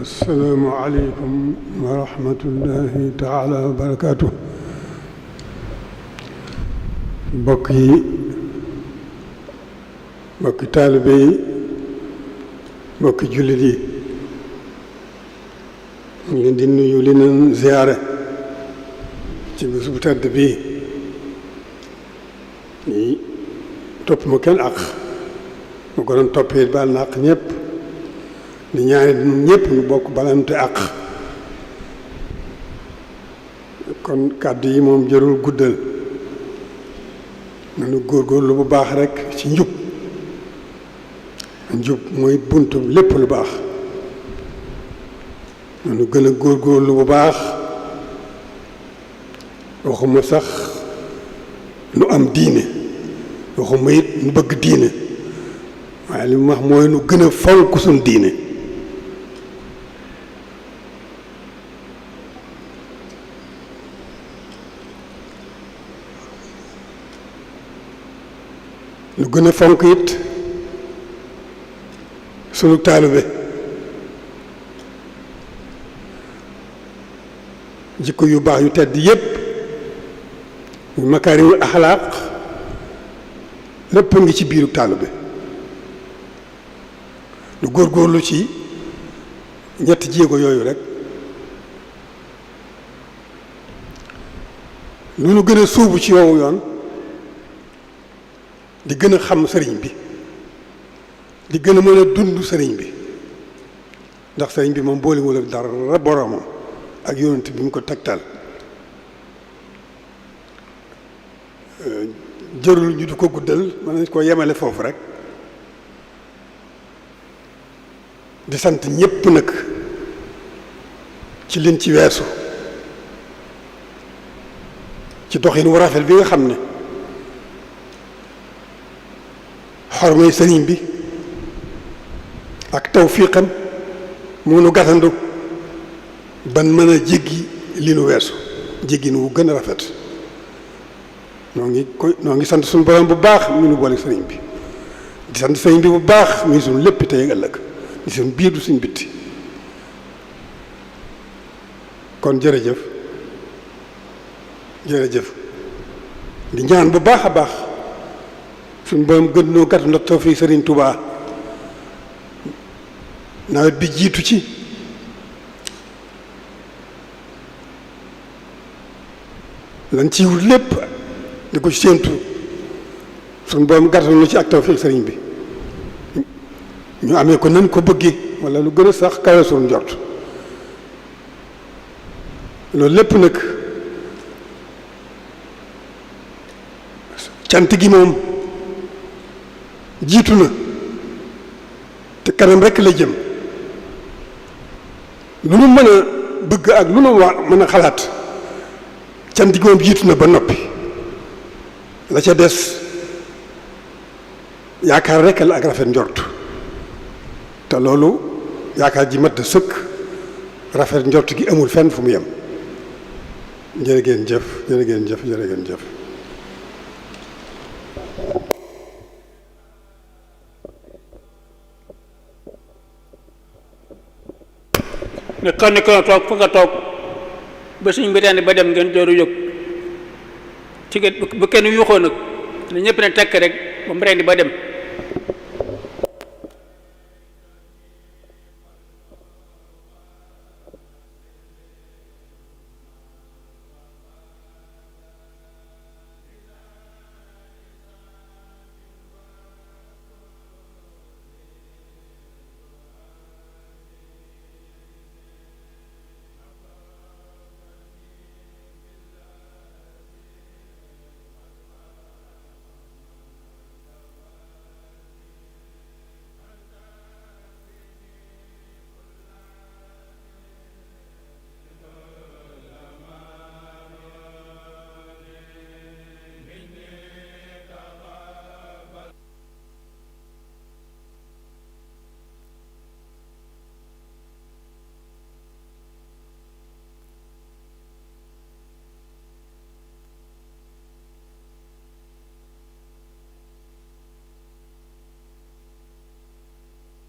assalaamu aleykum wa rahmatullahi taala wa barakaatu. mbokk yi, mbokki taalibe yi, mbokki jullit yi, ñu ngi leen di nuyu li leen ziyaare ci bés bu tedd bii. nii topp ma kenn àq, mu ko doon toppee baal na àq ñëpp, di ñaari ñëpp ñu bokk balante àq. kon kàddu yi moom jërul guddal, nanu góorgóorlu bu baax rekk ci njub. njub mooy buntu lépp lu baax. nanu gën a góorgóorlu bu baax, waxuma sax nu am diine, waxuma it nu bëgg diine, waaye li mu wax mooy nu gën a fonk suñ diine. nu gën a fonk it sunu taalibe. jikko yu baax yu tedd yépp yu makaarimul axlaaq lépp ngi ci biiru taalibe. nu góorgóorlu ci ñetti jéego yooyu rek. lu nu gën a suubu ci yowu yoon di gën a xam sëriñ bi, di gën a mën a dund sëriñ bi, ndax sëriñ bi moom boolewul ak dara boroomam ak yonent bi mu ko tegtal. jërul ñu di ko guddal, mën nañ ko yemale foofu rek. di sant ñépp nag ci liñ ci weesu, ci doxin wu rafet bi nga xam ne xormay sëriñ bi ak tawfiqam mu nu gàttandu ban mën a jéggi li nu weesu jéggin wu gën a rafet. noo ngi sant suñu borom bu baax mi nu boole sëriñ bi, di sant sëriñ bi bu baax muy suñu lépp tey ak ëllëg, di suñu biir du suñu bitti. kon jërëjëf jërëjëf di ñaan bu baax a baax suñu borom gën noo gàttu ndax taw fii sëriñ Touba. nawet bi jiitu ci, lan ci wut lépp di ko séentu suñu borom gàttal nu ci ak tawfiq sëriñ bi, ñu amee ko nan ko bëggee wala lu gën a sax kawe suñu njort. loolu lépp nag cant gi moom jiitu na te kanam rekk la jëm. lu nu mën a bëgg ak lu nu mën a xalaat, cant gi moom jiitu na ba noppi. la ca des yaakaar rekk la ak rafet njort, te loolu yaakaar ji mat da sëkk. rafet njort gi amul fenn fu mu yem. jërë ngeen jëf, jërë ngeen jëf, jërë ngeen jëf. nga xam ne ko toog fa nga toog ba suñ bi ba dem ngeen dooru jóg ci ba kenn yuuxoo nag ne ñëpp ne tekk rek ba mu rendi ba dem.